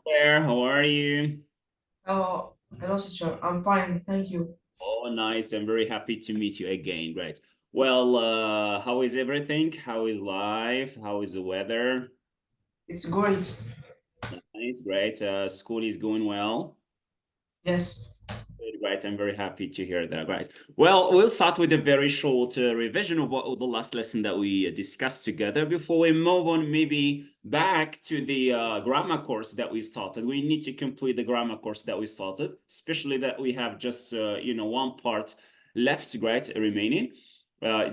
there. How are you? Hello, teacher. I'm fine, thank you. Oh, nice. I'm very happy to meet you again. Great. Well, how is everything? How is life? How is the weather? It's great. Nice, great. School is going well. Yes. Good, great. I'm very happy to hear that, guys. Well, we'll start with a very short revision of what the last lesson that we discussed together before we move on, maybe back to the grammar course that we started. We need to complete the grammar course that we started, especially that we have just one part left, right, remaining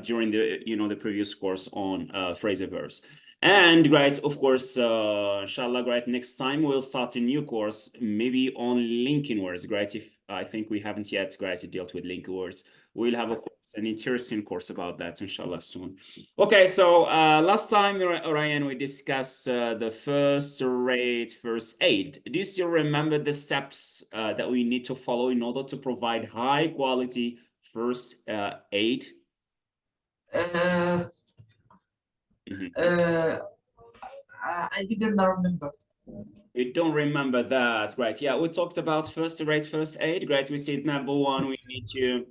during the the previous course on phrasal verbs. And right, of course, inshallah, right, next time we'll start a new course, maybe on linking words, right? If I think we haven't yet, right, dealt with linking words, we'll have a course, an interesting course about that, inshallah, soon. Okay, so last time, Ryan, we discussed the first rate first aid. Do you still remember the steps that we need to follow in order to provide high quality first aid? Uh, Mhm. uh, I didn't remember. We don't remember that, right? Yeah, we talked about first rate first aid, right? We said number one, we need to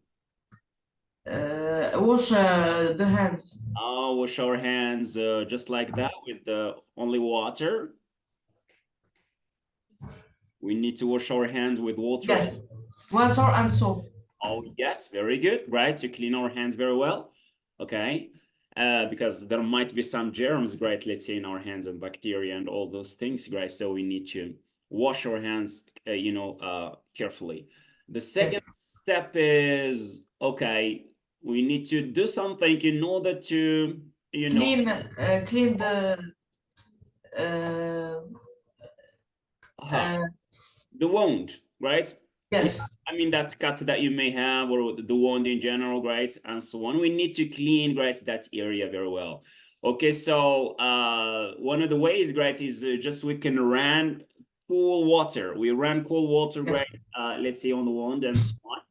Wash the hands. wash our hands just like that with only water. We need to wash our hands with water. Yes. Water and soap. Oh, yes, very good, right? To clean our hands very well. Okay. Because there might be some germs, right? Let's say in our hands and bacteria and all those things, right? So we need to wash our hands, carefully. The Yes. second step is, okay, we need to do something in order to, Clean uh, aha, uh, the wound, right? Yeah, yes. I mean that cut that you may have or the wound in general, right? And so on. We need to clean, right, that area very well. Okay, so one of the ways, right, is just we can run cool water. We run cool water, right? Yes. Let's say on the wound and so on.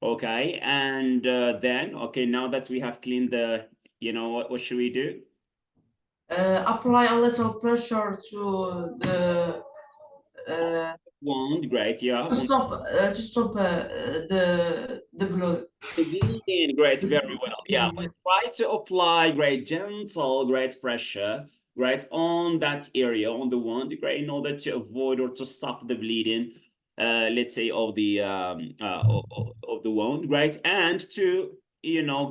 Okay, and then okay, now that we have cleaned the, what should we do? Apply a little pressure to the uh, Wound, right? Yeah, on to stop the blood. the bleeding, great, The very well. Yeah, bleeding. we Yes. try to apply great gentle, great pressure, right, on that area, on the wound, great, in order to avoid or to stop the bleeding, let's say of the of the wound, right, and to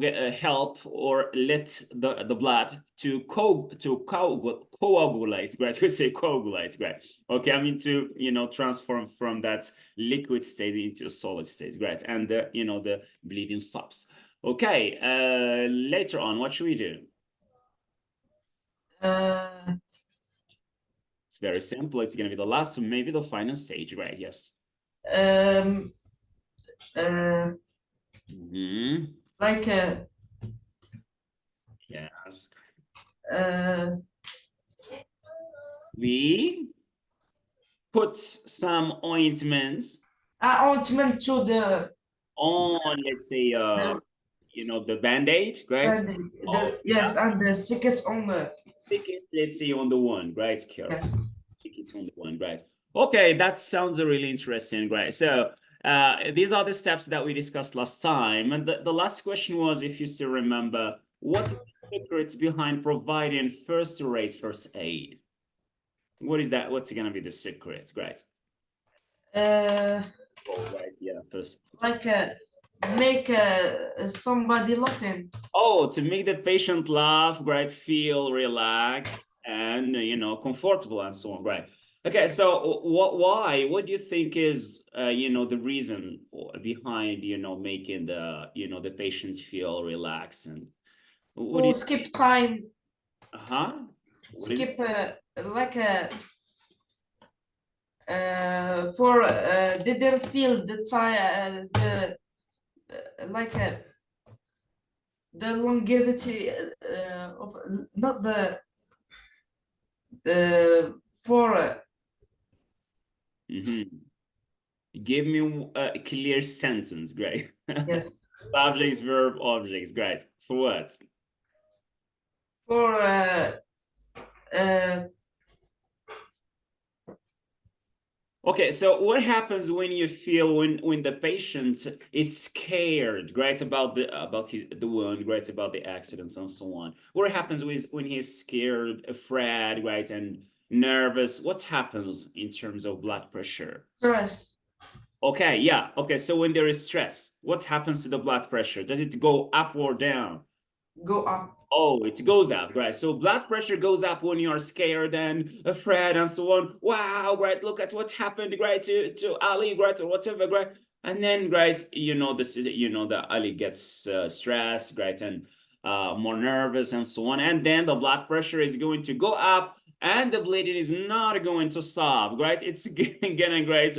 get help or let the blood to coagulate, right? We say coagulate, right? Okay, I mean to transform from that liquid state into a solid state, right? And the bleeding stops. Okay, later on, what should we do? Uh, It's very simple. It's gonna be the last, maybe the final stage, right? Yes. um, uh, Mhm. like Yes. uh, We put some ointments ointment to on, let's say, the the band-aid, right? Oh, yeah. yes, and the tickets on the Stick it, let's say, on the one, right? yeah. Careful. Stick it on the one, right? Okay, that sounds really interesting, right? So these are the steps that we discussed last time. And the last question was, if you still remember, what's the secret behind providing first-rate first aid? What is that? What's going to be the secret, right? Uh, Oh, right, yeah, first. like make somebody laughing. Oh, to make the patient laugh, right? Feel relaxed and comfortable and so on, right? Okay, so what? Why? What do you think is the reason behind making the patients feel relaxed and what do To you? skip time, Uh-huh. What is? skip like for didn't feel the time the like the longevity of not the for Mhm. Give me a clear sentence, great. yes Subjects, verb, objects, great. For what? for uh, Okay, so what happens when you feel when the patient is scared, right, about the wound, right, about the accidents and so on? What happens with when he's scared, afraid, right, and nervous? What happens in terms of blood pressure? Stress. Okay, yeah. Okay, so when there is stress, what happens to the blood pressure? Does it go up or down? Go up. Oh, it goes up, right? So blood pressure goes up when you're scared and afraid and so on. Wow, right? Look at what happened, right, to Ali, right, or whatever, right? And then, guys, this is, that Ali gets stressed, right, and more nervous and so on. And then the blood pressure is going to go up and the bleeding is not going to stop, right? It's getting, right,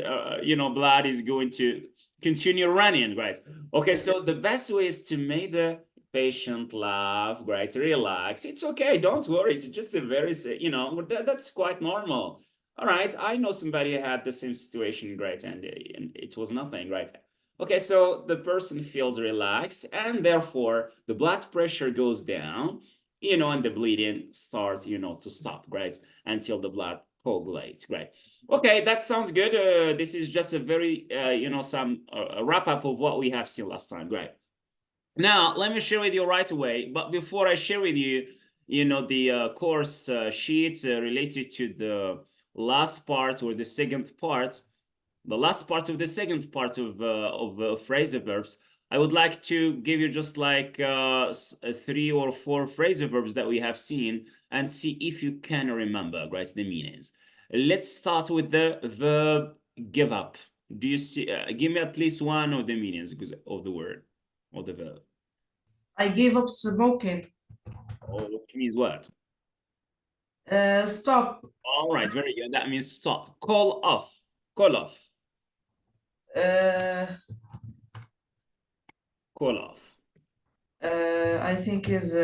blood is going to continue running, right? Okay, so the best way is to make the patient laugh, right, relax. It's okay, don't worry. It's just a very, that's quite normal. All right, I know somebody had the same situation, right, and it was nothing, right? Okay, so the person feels relaxed and therefore the blood pressure goes down, and the bleeding starts, to stop, right, until the blood coagulates, right? Okay, that sounds good. This is just a very, some wrap up of what we have seen last time, right? Now, let me share with you right away. But before I share with you, the course sheet related to the last part or the second part, the last part of the second part of phrasal verbs, I would like to give you just like 3 or 4 phrasal verbs that we have seen and see if you can remember, right, the meanings. Let's start with the verb give up. Do you see? Give me at least one of the meanings of the word or the verb. I gave up smoking. Oh, it means what? Stop. All right, very good. That means stop. Call off. Call off. Uh, Call off. I think is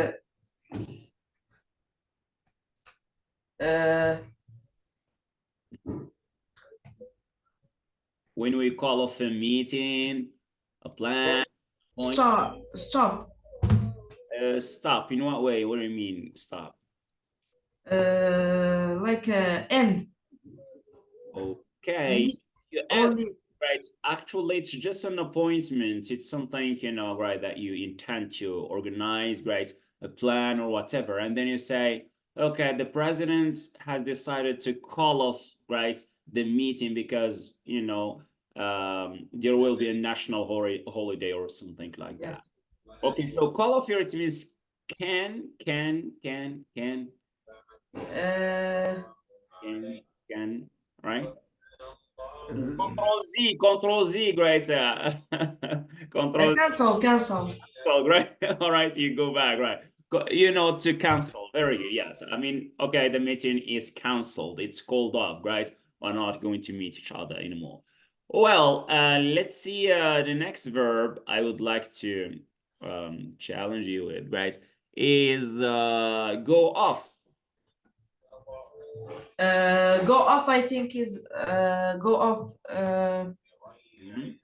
uh, When we call off a meeting, a plan, point, stop. Stop. stop. In what way? What do you mean stop? Like end. Okay. Leave You or end, leave. right. Actually, it's just an appointment. It's something, right, that you intend to organize, right? A plan or whatever. And then you say, okay, the president has decided to call off, right, the meeting because, there will be a national holiday or something like that. Yes. Okay, so call off here, it means can, Uh, can, right? Control Z, great. Control cancel. Cancel. cancel, right? All right, you go back, right? To cancel. Very good. Yes. I mean, okay, the meeting is canceled. It's called off, guys. We're not going to meet each other anymore. Well, let's see the next verb I would like to challenge you with, guys, is go off. Go off. I think is go off. Mhm.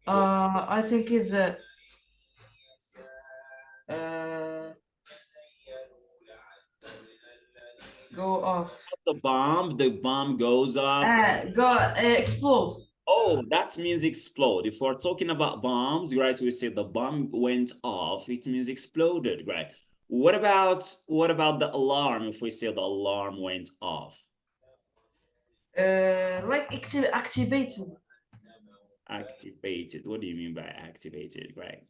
I think is uh, go off. The bomb goes off. Go explode. Oh, that means explode. If we're talking about bombs, right, we say the bomb went off, it means exploded, right? What about the alarm if we say the alarm went off? Like activated Activated. What do you mean by activated, right?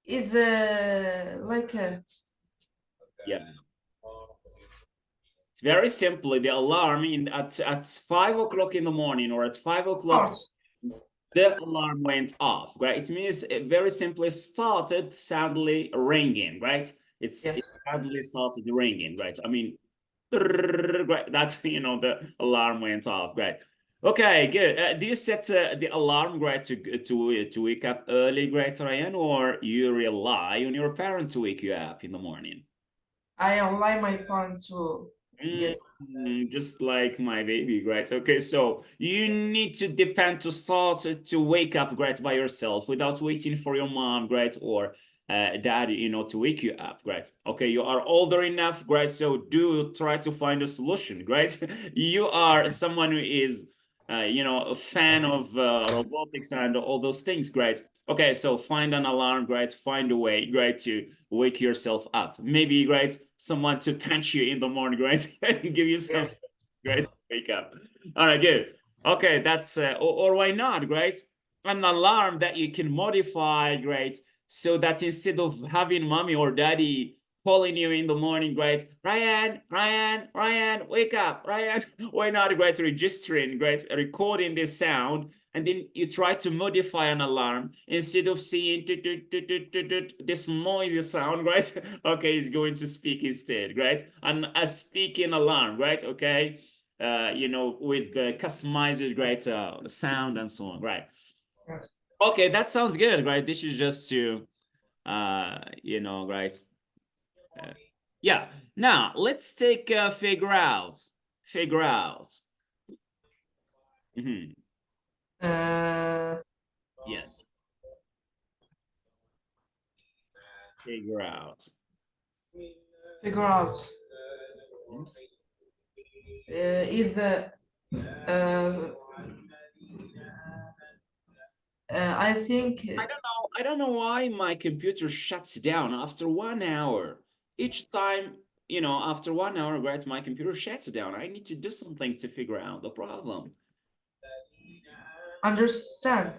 is like a Yeah. It's very simply the alarm at 5 o'clock in the morning or at 5 o'clock start. the alarm went off, right? It means it very simply started suddenly ringing, right? Yeah. It suddenly started ringing, right? I mean, right? That's the alarm went off, right? Okay, good. Do you set the alarm, right, to wake up early, right, Ryan, or you rely on your parent to wake you up in the morning? I allow my parent to get. Just like my baby, right? Okay, so you need to depend to start to wake up, right, by yourself without waiting for your mom, right, or dad, you know, to wake you up, right? Okay, you are older enough, right? So do try to find a solution, right? You are someone who is, you know, a fan of robotics and all those things, right? Okay, so find an alarm, right? Find a way, right, to wake yourself up. Maybe, right, someone to punch you in the morning, right? Give you some, Yes. right? Wake up. All right, good. Okay, that's or why not, right? An alarm that you can modify, right? So that instead of having mommy or daddy calling you in the morning, right? Rayane, Rayane, Rayane, wake up, Rayane. Why not, right? Registering, right? Recording this sound, and then you try to modify an alarm instead of seeing this noisy sound, right? Okay, it's going to speak instead, right? And a speaking alarm, right? Okay, you know, with the customized, right, sound and so on, right? Yes. Okay, that sounds good, right? This is just to, you know, right? Uh, yeah. Now let's take figure out. Figure out. Mhm. Uh, Yes. Figure out. Figure out. Yes. Is uh, I think I don't know. I don't know why my computer shuts down after 1 hour. Each time, you know, after 1 hour, right, my computer shuts down. I need to do something to figure out the problem. understand.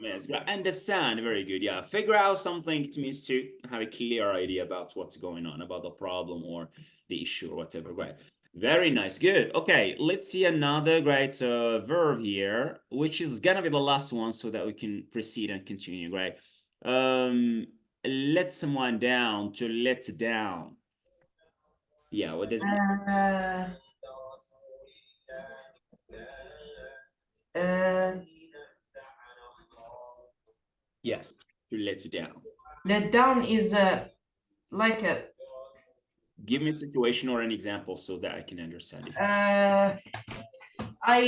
Yes, understand. Very good. Yeah, figure out something. It means to have a clear idea about what's going on, about the problem or the issue or whatever. Right. Very nice. Good. Okay, let's see another great verb here, which is gonna be the last one, so that we can proceed and continue. Right. Let someone down. To let down. Yeah. What does it mean? Uh, uh, Yes. To let you down. Let down is like a Give me a situation or an example so that I can understand if you. uh, I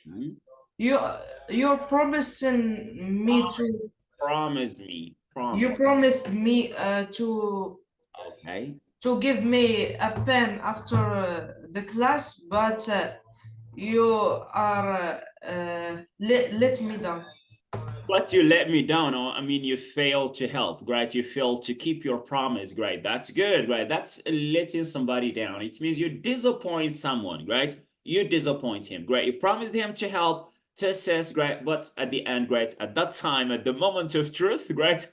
Hmm? you you're promising me to Promise me. you Promise. promised me Okay. to give me a pen after the class, but you are let me down. But you let me down, or I mean, you failed to help, right? You failed to keep your promise, right? That's good, right? That's letting somebody down. It means you disappoint someone, right? You disappoint him, right? You promised him to help, to assist, right? But at the end, right? At that time, at the moment of truth, right?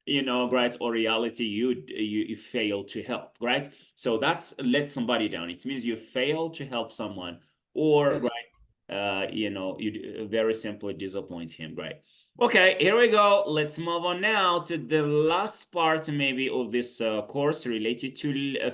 You know, right? Or reality, you fail to help, right? So that's let somebody down. It means you fail to help someone, or Yes. right? You know, you very simply disappoint him, right? Okay, here we go. Let's move on now to the last part maybe of this course related to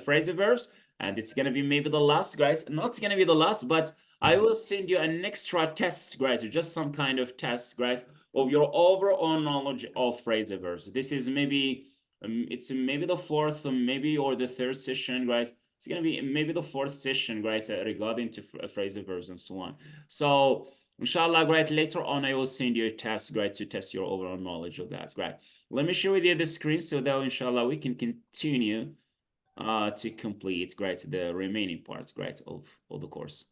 phrasal verbs. And it's gonna be maybe the last, guys. Not gonna be the last, but I will send you an extra test, guys, just some kind of test, guys, of your overall knowledge of phrasal verbs. This is maybe, it's maybe the fourth or maybe or the third session, guys. It's gonna be maybe the fourth session, guys, regarding to phrasal verbs and so on. So inshallah, great. Later on, I will send you a test, great, to test your overall knowledge of that. Great. Let me share with you the screen so that inshallah we can continue to complete, great, the remaining parts, great, of the course.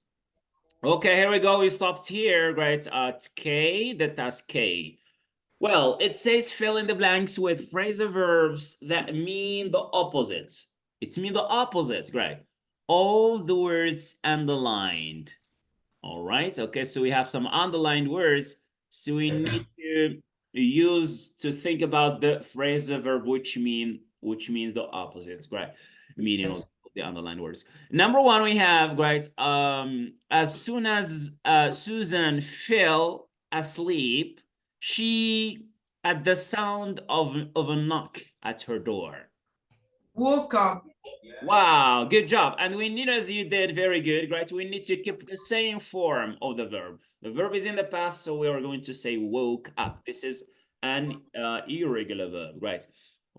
Okay, here we go. We stopped here, great, at K, the task K. Well, it says fill in the blanks with phrasal verbs that mean the opposite. It means the opposite, great. All the words underlined. All right. Okay. So we have some underlined words. So we need to use to think about the phrasal verb, which means the opposites, right? Meaning of Yes. the underlined words. Number one, we have right. As soon as Susan fell asleep, she at the sound of a knock at her door. Woke up. Wow, good job. And we need, as you did, very good, right? We need to keep the same form of the verb. The verb is in the past, so we are going to say woke up. This is an irregular verb, right?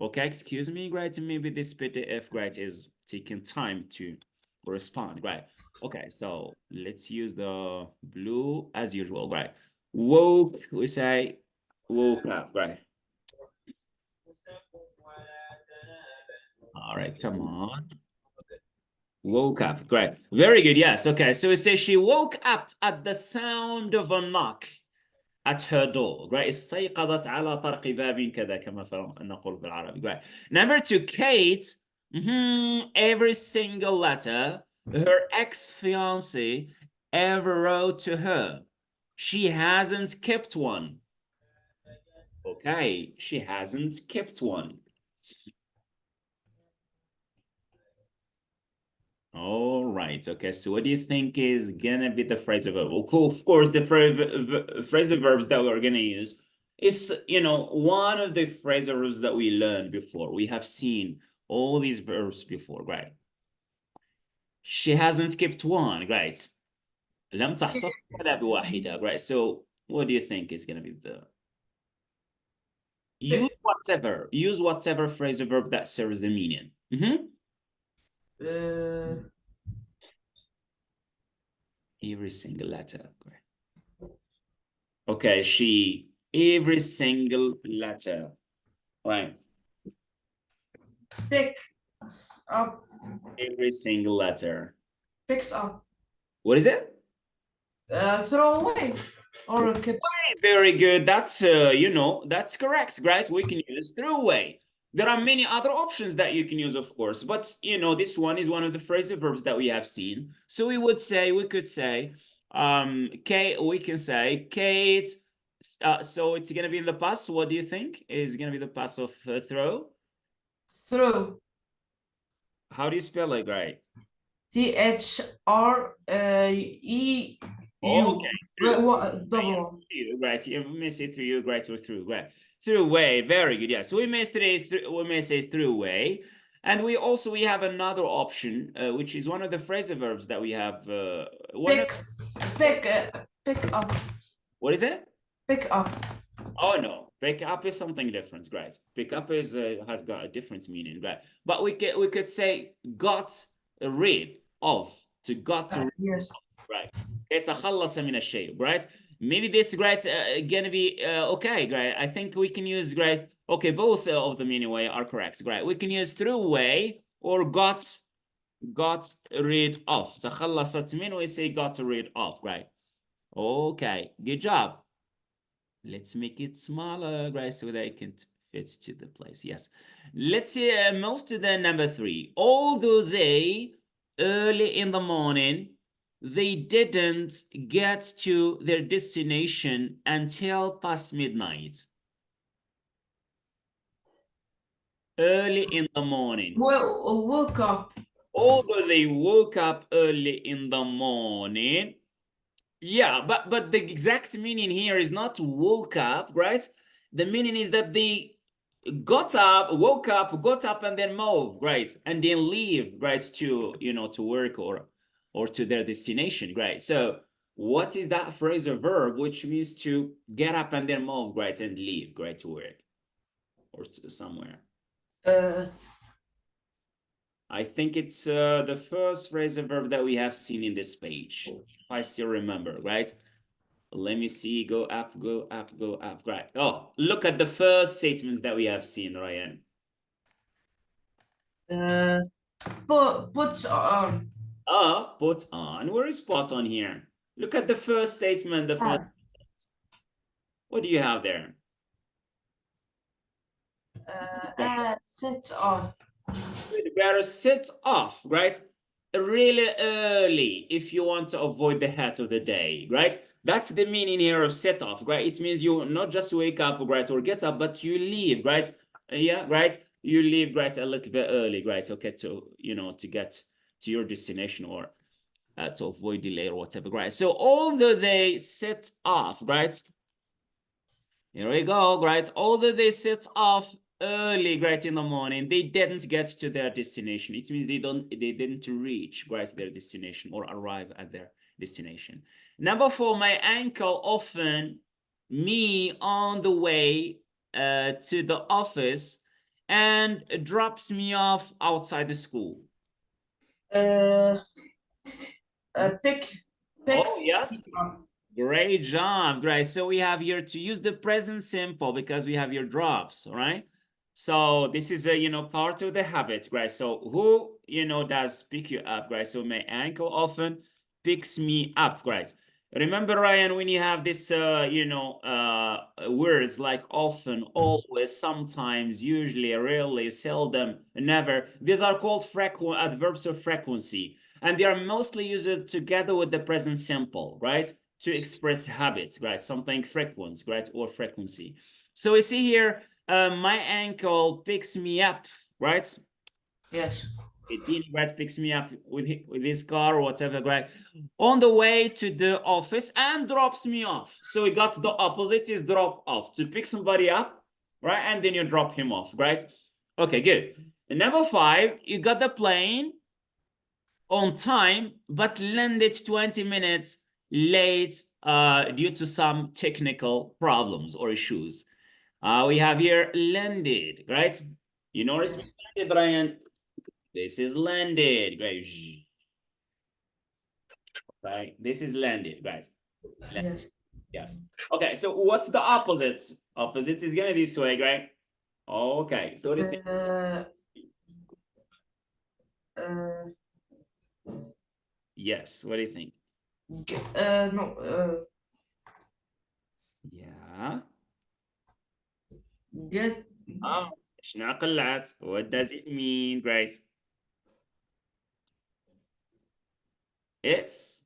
Okay, excuse me, right? Maybe this PDF, right, is taking time to respond, right? Okay, so let's use the blue as usual, right? Woke, we say woke up, right? All right, come on. Woke up, great. Very good, yes. Okay, so we say she woke up at the sound of a knock at her door. Great. استيقظت على طرق باب كذا كما نقول بالعربي. Great. Number two, Kate, every single letter her ex-fiance ever wrote to her. She hasn't kept one. Okay, she hasn't kept one. All right. Okay. So what do you think is gonna be the phrasal verb? Well, cool. Of course, the phrasal verbs that we're gonna use is, one of the phrasal verbs that we learned before. We have seen all these verbs before, right? She hasn't skipped one, right? لم تحتفظ ولا بواحدة, right? So what do you think is gonna be the use whatever phrasal verb that serves the meaning. Every single letter. Okay, every single letter. Right. Pick up. Every single letter. Picks up. What is it? Throw away. Or keep. Very good. That's that's correct, right? We can use throw away. There are many other options that you can use, of course, but this one is one of the phrasal verbs that we have seen. So we could say, Kate, we can say Kate. So it's gonna be in the past. What do you think is gonna be the past of throw? Throw. How do you spell it, right? THREU. Okay. Double. Right, you may say through, right, or through, right. Through way, very good. Yeah, so we may say through way. And we have another option, which is one of the phrasal verbs that we have. Pick up. What is it? Pick up. Oh no, pick up is something different, right? Pick up is has got a different meaning, right? But we could say got rid of, to got rid Yes. of, right? يتخلص من الشيء, right? Maybe this, right, gonna be okay, right? I think we can use, right? Okay, both of them anyway are correct, right? We can use through away or got rid of. تخلصت منه, we say got rid of, right? Okay, good job. Let's make it smaller, right, so that it can fit to the place. Yes. Let's move to the number 3. Although they, early in the morning, they didn't get to their destination until past midnight. Early in the morning. Woke up. Although they woke up early in the morning. Yeah, but the exact meaning here is not woke up, right? The meaning is that they got up, woke up, got up, and then moved, right? And then leave, right, to to work or to their destination, right? So what is that phrasal verb which means to get up and then move, right, and leave, right, to work or to somewhere? I think it's the first phrasal verb that we have seen in this page, if I still remember, right? Let me see. Go up, go up, go up. Right. Oh, look at the first statements that we have seen, Rayane. Put on. Put on. Where is put on here? Look at the first statement. The first. What do you have there? Sit on. You better sit off, right? Really early if you want to avoid the heat of the day, right? That's the meaning here of set off, right? It means you not just wake up, right, or get up, but you leave, right? Yeah, right? You leave, right, a little bit early, right? Okay, to to get to your destination or to avoid delay or whatever, right? So although they set off, right? Here we go, right? Although they set off early, right, in the morning, they didn't get to their destination. It means they didn't reach, right, their destination or arrive at their destination. Number 4, my uncle often me on the way to the office and drops me off outside the school. Picks Oh, yes. up. Great job, great. So we have here to use the present simple because we have your drops, all right? So this is a part of the habit, right? So who does pick you up, right? So my ankle often picks me up, right? Remember, Ryan, when you have this words like often, always, sometimes, usually, rarely, seldom, never, these are called frequent adverbs of frequency, and they are mostly used together with the present simple, right? To express habits, right? Something frequent, right? Or frequency. So we see here, my ankle picks me up, right? Yes. Dean, right, picks me up with his car or whatever, right? On the way to the office and drops me off. So we got the opposite is drop off. To pick somebody up, right? And then you drop him off, right? Okay, good. And number 5, you got the plane on time, but landed 20 minutes late due to some technical problems or issues. We have here landed, right? You notice Yes. landed, Ryan? This is landed, right? Right? This is landed, guys. Landed. Yes. Yes. Okay, so what's the opposites? Opposites is gonna be this way, right? Okay, so what do you think? Uh, uh, Yes, what do you think? no. Yeah. Get. Oh, شنو قلعت? What does it mean, Grace? It's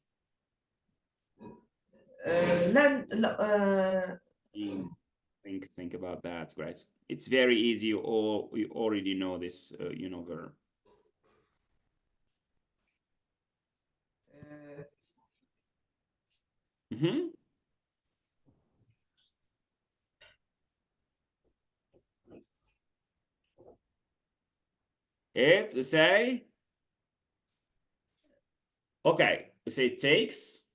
Land. think about that, Grace. It's very easy, or you already know this, verb. Mm-hmm. We say, okay, we say takes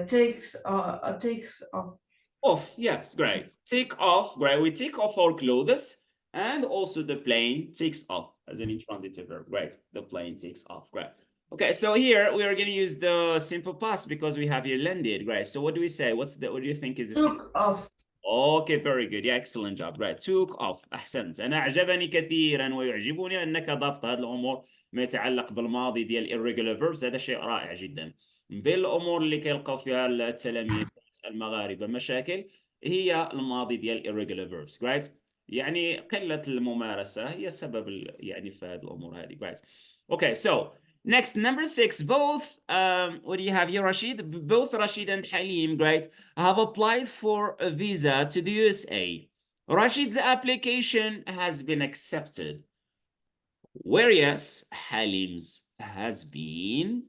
Takes off. off. Yes, great. Take off, great. We take off our clothes, and also the plane takes off as an intransitive verb. Great. The plane takes off. Great. Okay, so here we are going to use the simple past because we have here landed. Great. So what do we say? What do you think is the simple? Took off. Okay, very good. Yeah, excellent job. Right. Took off. أحسنت. أنا أعجبني كثيرا ويعجبني أنك ضبط هذه الأمور ما يتعلق بالماضي ديال irregular verbs. هذا شيء رائع جدا. بين الأمور اللي كيلقاو فيها التلاميذ المغاربة مشاكل هي الماضي ديال irregular verbs. Right. يعني قلة الممارسة هي السبب يعني في هذه الأمور هذه. Right. Okay, so next, number 6, both, what do you have here, Rashid? Both Rashid and Halim, great, have applied for a visa to the USA. Rashid's application has been accepted, whereas Halim's has been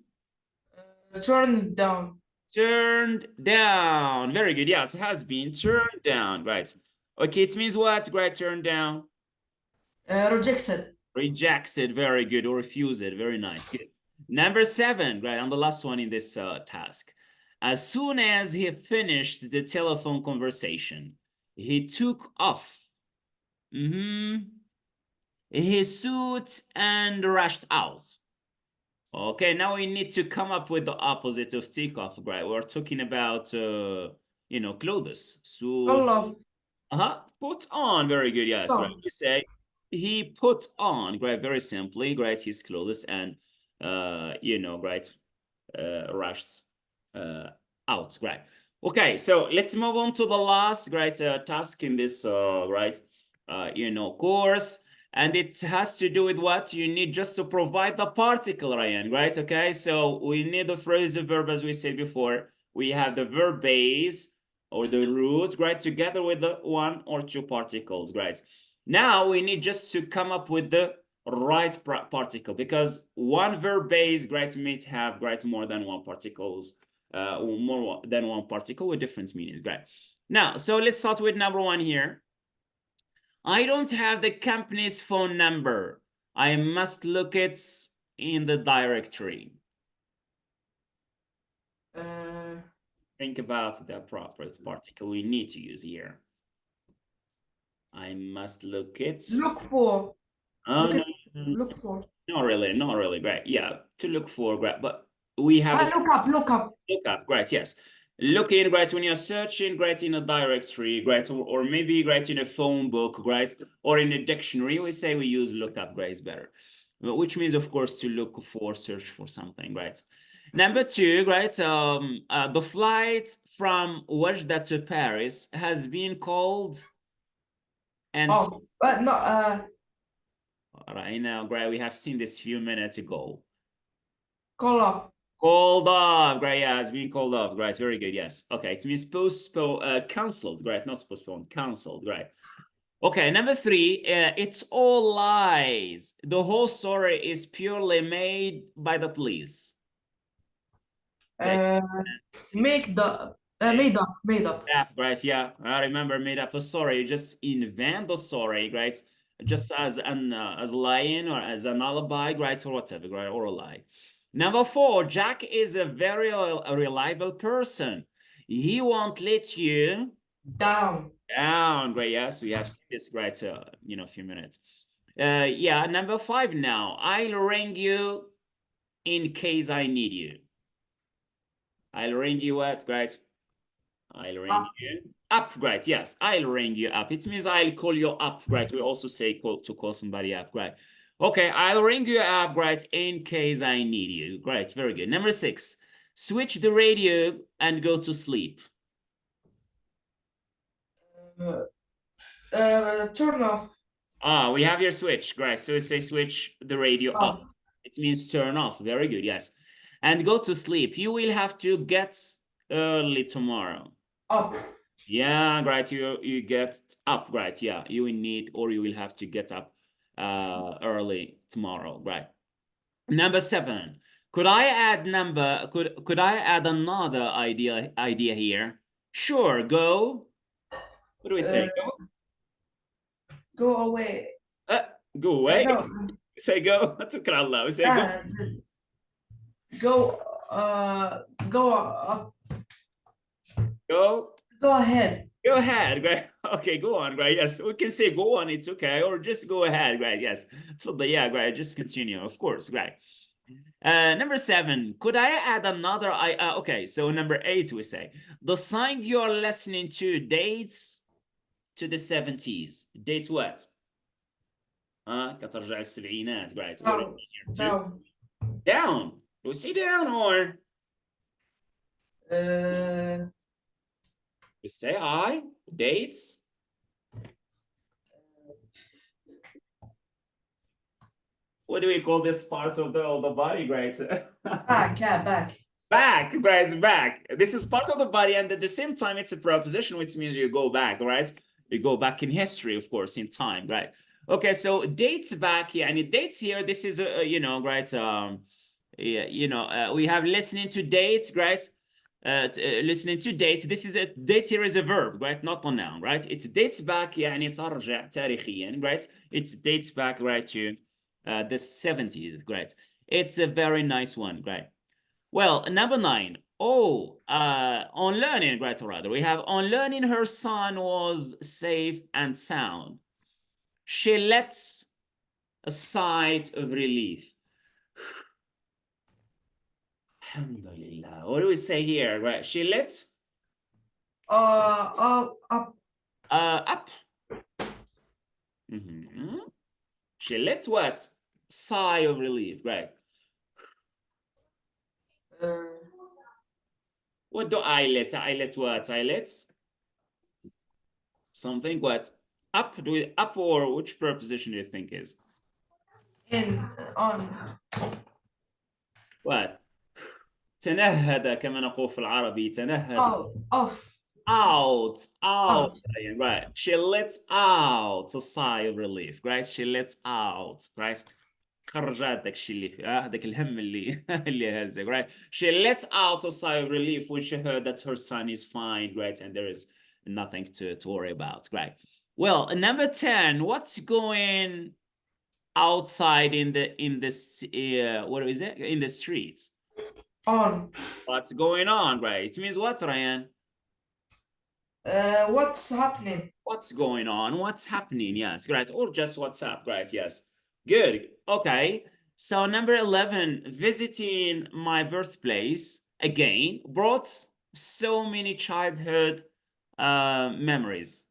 Turned down. turned down. Very good. Yes, has been turned down. Right. Okay, it means what? Right, turned down. Rejected. Rejected. Very good. Or refused. Very nice. Good. Number 7, right, on the last one in this task. As soon as he finished the telephone conversation, he took off his suit and rushed out. Okay, now we need to come up with the opposite of take off, right? We're talking about, clothes. Full Suit. of. Put on. Very good. Yes, right. On. You say he put on, right? Very simply, right? His clothes and, right? Rushed out, right? Okay, so let's move on to the last, right? Task in this, right? Course. And it has to do with what you need just to provide the particle, Ryan, right? Okay, so we need the phrasal verb, as we said before. We have the verb base or the root, right? Together with the 1 or 2 particles, right? Now we need just to come up with the right particle because one verb base, right, may have, right, more than one particles, more than one particle with different meanings, right? Now, so let's start with number 1 here. I don't have the company's phone number. I must look it in the directory. Think about the appropriate particle we need to use here. I must look it. Look for. Oh, look, no, at, look for. not really, right? Yeah, to look for, right? But we have a look up. look up, great, yes. Looking, great, when you're searching, great, in a directory, great, or maybe, great, in a phone book, great, or in a dictionary, we say we use look up, great, is better. Which means, of course, to look for, search for something, right? Number two, right, the flight from Wajda to Paris has been called, and Oh, but no, right now, great, we have seen this few minutes ago. call up. Called off, great, yeah, it's been called off, great, very good, yes. Okay, it means cancelled, great, not postponed, cancelled, great. Okay, number three, it's all lies. The whole story is purely made by the police. Okay. Uh, made up. Made up. Yeah, right, yeah, I remember made up a story, just invent the story, right? Just as as a lie-in or as an alibi, right, or whatever, right, or a lie. Number four, Jack is a very reliable person. He won't let you Down. down, right? Yes, we have this, right, you know, a few minutes. Yeah, number five now. I'll ring you in case I need you. I'll ring you what, right? I'll ring you up, right? Yes, I'll ring you up. It means I'll call you up, right? We also say to call somebody up, right? Okay, I'll ring you up, right, in case I need you. Great, very good. Number six, switch the radio and go to sleep. Turn off. Ah, we have your switch, great. So we say switch the radio off. Off. It means turn off. Very good, yes. And go to sleep. You will have to get early tomorrow. Up. Yeah, right. You get up, right? Yeah, you will need or you will have to get up early tomorrow, right? Number seven. Could I add another idea here? Sure, go. What do we say? Go? Go away. Go away. No. Say go. توكل على الله. We say go. Go. Go up. Go. Go ahead. Go ahead, right? Okay, go on, right? Yes, we can say go on, it's okay, or just go ahead, right? Yes. So yeah, right, just continue, of course, right? Number seven, could I add another? Okay, so number eight, we say the song you're listening to dates to the 70s. Dates what? كترجع السبعينات, right? Down. Down. Down. Do we say down or? We say I. Dates. What do we call this part of the body, right? Back. Yeah, back. Back, guys, back. This is part of the body, and at the same time, it's a preposition, which means you go back, right? You go back in history, of course, in time, right? Okay, so dates back, yeah, and it dates here. This is, you know, right? Yeah, you know, we have listening to dates, right? Listening to dates. This is a dates here is a verb, right? Not a noun, right? It dates back, yeah, and it's ترجع تاريخيا, right? It dates back, right, to the 70s, right? It's a very nice one, right? Well, number nine. Oh, on learning, right, or rather, we have on learning her son was safe and sound. She lets a sigh of relief. Alhamdulillah. What do we say here, right? She lets Up. up. She let what? Sigh of relief, right? What do I let? I let what? I let something what? Up. Do we up or which preposition do you think is? In. On. What? تنهد كما نقول في العربي تنهد. Oh, off. Out. Out. Right. She lets out a sigh of relief, right? She lets out, right? خرجت داك الشيء اللي فيه داك الهم اللي اللي هزك, right? She lets out a sigh of relief when she heard that her son is fine, right? And there is nothing to worry about, right? Well, number 10, what's going outside in this what is it? In the streets? On. What's going on, right? It means what, Ryan? What's happening? What's going on? What's happening? Yes, right. Or just what's up, right? Yes. Good. Okay. So number 11, visiting my birthplace again brought so many childhood memories.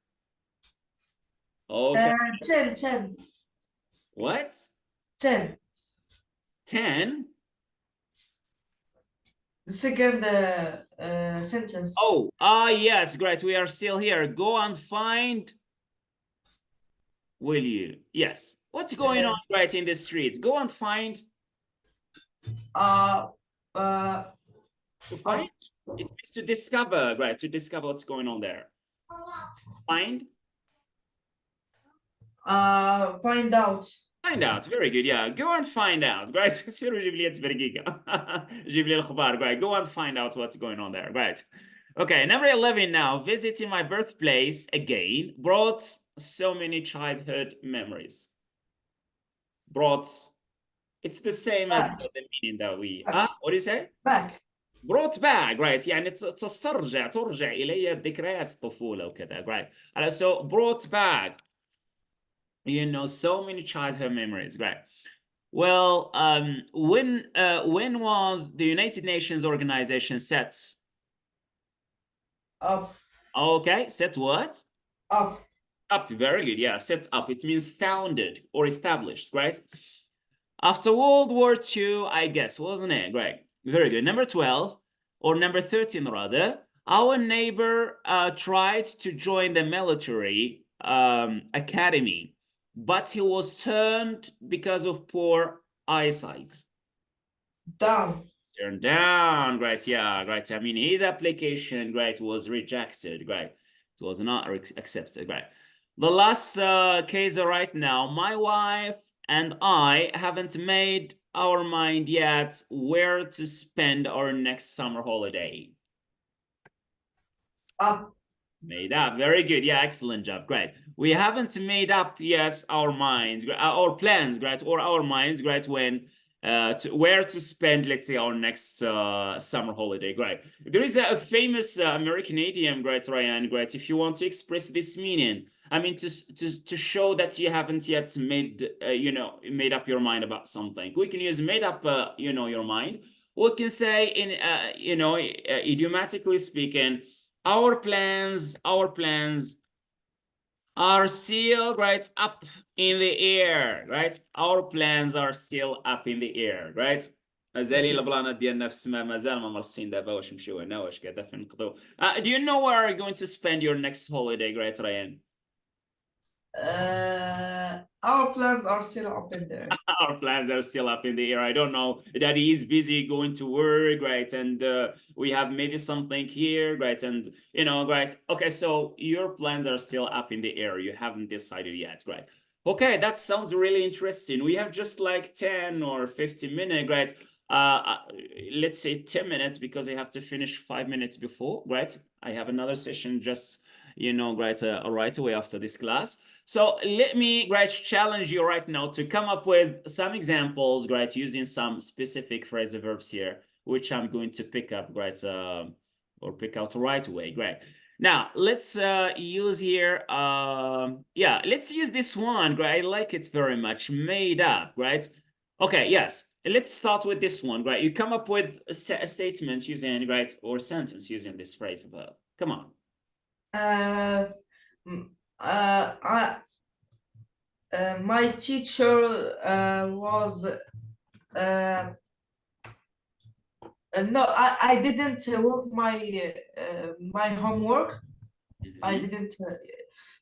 Okay. 10. What? 10. 10? The second sentence. Oh, yes, great. We are still here. Go and find, will you? Yes. What's going on right in the streets? Go and find. Uh, To find? It means to discover, right? To discover what's going on there. Find? Find out. Find out. Very good. Yeah. Go and find out. Guys, سيروا جيب لي دقيقة. جيب لي الأخبار. Right. Go and find out what's going on there. Right. Okay. Number 11 now. Visiting my birthplace again brought so many childhood memories. Brought. It's the same as the meaning that we. What do you say? Back. brought back, right? يعني ترجع إلي ذكريات الطفولة وكذا, right? So brought back, you know, so many childhood memories, right? Well, when was the United Nations organization set? Up. Okay, set what? Up. Up, very good. Yeah, set up. It means founded or established, right? After World War II, I guess, wasn't it? Right. Very good. Number 12, or number 13 rather, our neighbor tried to join the military academy, but he was turned because of poor eyesight. Down. Turned down, right? Yeah, right. I mean, his application, right, was rejected, right? It was not accepted, right? The last case right now, my wife and I haven't made our mind yet where to spend our next summer holiday. Up. Made up. Very good. Yeah, excellent job. Great. We haven't made up yet our minds, our plans, great, or our minds, great, when where to spend, let's say, our next summer holiday. Great. There is a famous American idiom, great, Rayane, great. If you want to express this meaning, I mean, to show that you haven't yet made, you know, made up your mind about something. We can use made up, you know, your mind. We can say in, you know, idiomatically speaking, our plans are still, right, up in the air, right? Our plans are still up in the air, right? مازال البلانات ديالنا في السماء مازال ما مرسين دابا واش نمشيو هنا واش كذا فين نقضوا. Do you know where are you going to spend your next holiday, great Rayane? Our plans are still up in there. Our plans are still up in the air. I don't know. Daddy is busy going to work, right? And we have maybe something here, right? And, you know, right? Okay, so your plans are still up in the air. You haven't decided yet, right? Okay, that sounds really interesting. We have just like 10 or 15 minutes, right? Let's say 10 minutes because I have to finish 5 minutes before, right? I have another session just, you know, right, right away after this class. So let me, right, challenge you right now to come up with some examples, right, using some specific phrasal verbs here, which I'm going to pick up, right, or pick out right away, great. Now, let's use here, yeah, let's use this one, right? I like it very much, made up, right? Okay, yes, let's start with this one, right? You come up with a statement using, right, or sentence using this phrasal verb. Come on. My teacher was no, I didn't work my homework. I didn't.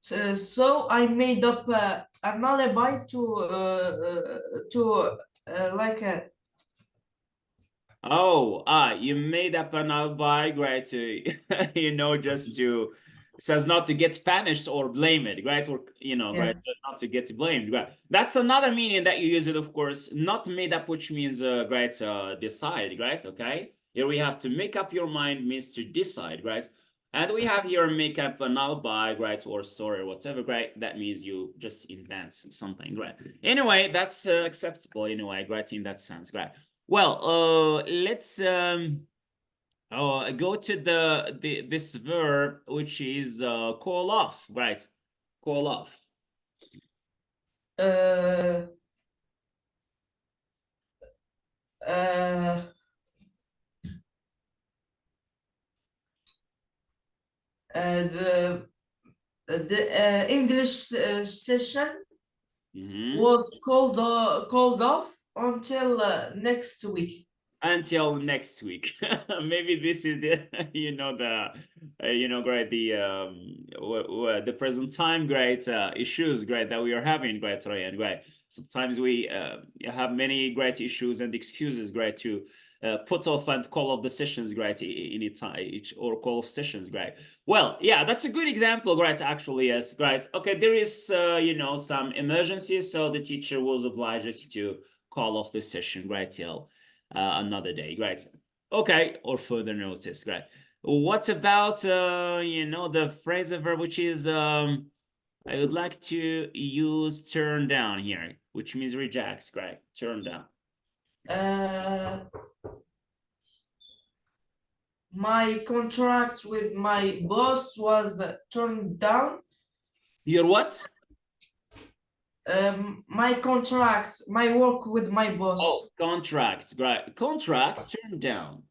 So I made up an alibi to like a. Oh, you made up an alibi, right? To, you know, just to, so as not to get punished or blamed, right? Or, you know, Yes. right? Not to get blamed, right? That's another meaning that you use it, of course, not made up, which means, right, decide, right? Okay. Here we have to make up your mind means to decide, right? And we have here make up an alibi, right? Or story or whatever, right? That means you just invent something, right? Anyway, that's acceptable anyway, right? In that sense, right? Well, let's go to this verb, which is call off, right? Call off. the English session Mhm. was called off until next week. Until next week. Maybe this is the great, the present time great issues great that we are having great, Ryan, great. Sometimes we have many great issues and excuses great to put off and call off the sessions great in each or call off sessions great. Well, yeah, that's a good example great, actually. Yes, great. Okay, there is some emergencies, so the teacher was obliged to call off the session great till another day. Great. Okay, or further notice. Great. What about the phrasal verb, which is I would like to use turn down here, which means rejects. Great. Turn down. Uh, my contract with my boss was turned down. Your what? My work with my boss. Oh, contracts. Great. Contracts turned down.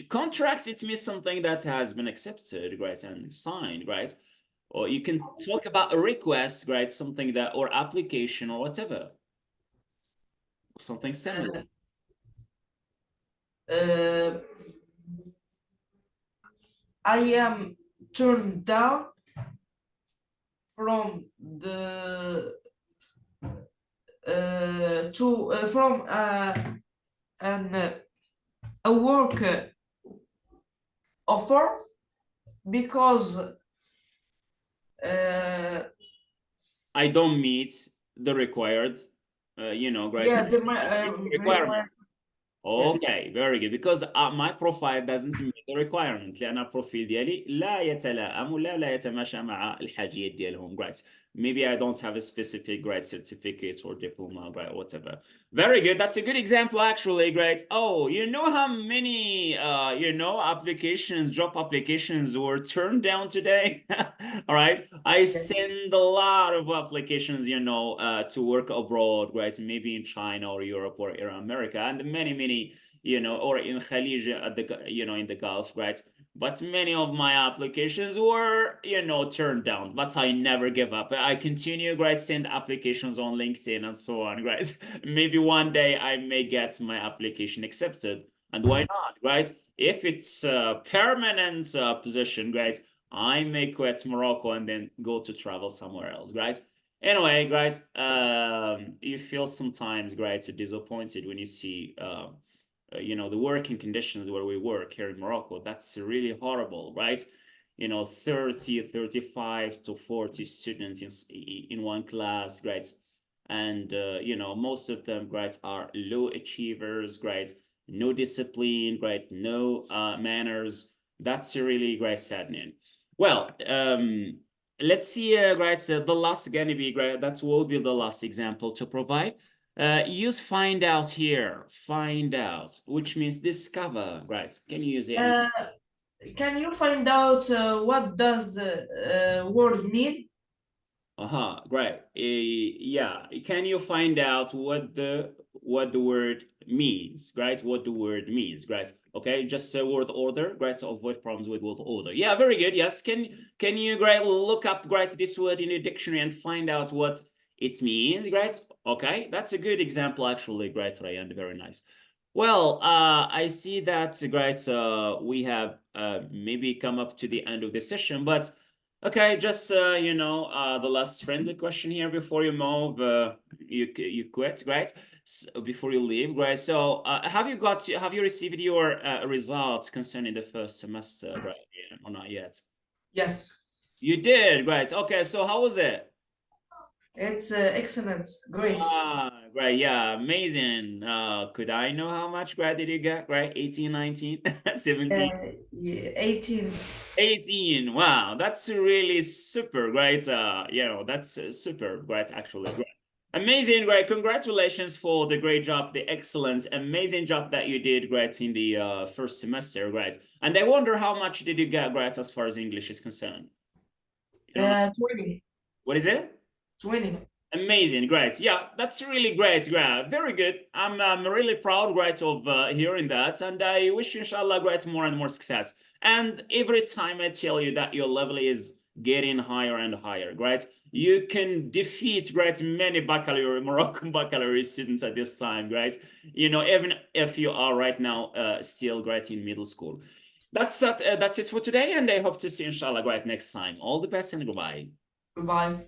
Contract, it means something that has been accepted, right, and signed, right? Or you can talk about a request, right? Something that, or application or whatever. Something similar. Uh, I am turned down from the to from an a work offer because I don't meet the required, right? yeah Requirement. yes. Okay, very good. Because my profile doesn't meet the requirement. لأن البروفيل ديالي لا يتلائم ولا لا يتماشى مع الحاجيات ديالهم. Right. Maybe I don't have a specific grade certificate or diploma, right, whatever. Very good. That's a good example, actually. Great. Oh, you know how many, applications, job applications were turned down today? All right. I send a lot of applications, to work abroad, right? Maybe in China or Europe or in America, and many, or in Khalij, in the Gulf, right? But many of my applications were, turned down. But I never give up. I continue, guys, send applications on LinkedIn and so on, guys. Maybe one day I may get my application accepted. And why not, right? If it's a permanent position, guys, I may quit Morocco and then go to travel somewhere else, guys. Anyway, guys, you feel sometimes, guys, disappointed when you see the working conditions where we work here in Morocco. That's really horrible, right? 30, 35 to 40 students in one class, right? And most of them, right, are low achievers, right? No discipline, right? No manners. That's really great saddening. Well, let's see, right? So the last gonna be great. That will be the last example to provide. Use find out here. Find out, which means discover, right? Can you use it? Can you find out what does word mean? Great. Yeah. Can you find out what the word means, right? What the word means, right? Okay, just say word order, right? To avoid problems with word order. Yeah, very good. Yes. Can you, great, look up, great, this word in a dictionary and find out what it means, right? Okay, that's a good example, actually, great, Rayane. Very nice. Well, I see that, great. We have maybe come up to the end of the session, but okay, just the last friendly question here before you move. You quit, right? Before you leave, right? So, have you received your results concerning the first semester, right? Yeah, or not yet? Yes, You did, right? Okay, so how was it? it's excellent, great. Right, yeah, amazing. Could I know how much grade did you get? Right, 18, 19, 17? Yeah, 18. 18. Wow, that's really super great. That's super great, actually. Great. Amazing, great. Congratulations for the great job, the excellence, amazing job that you did, great, in the first semester, great. And I wonder how much did you get, great, as far as English is concerned? You don't know. 20. What is it? 20. Amazing, great. Yeah, that's really great. Great. Very good. I'm really proud, great, of hearing that. And I wish you, inshallah, great, more and more success. And every time I tell you that your level is getting higher and higher, right? You can defeat, right, many baccalaureate, Moroccan baccalaureate students at this time, right? Even if you are right now still, right, in middle school. That's it for today, and I hope to see you, inshallah, right, next time. All the best and goodbye. Goodbye.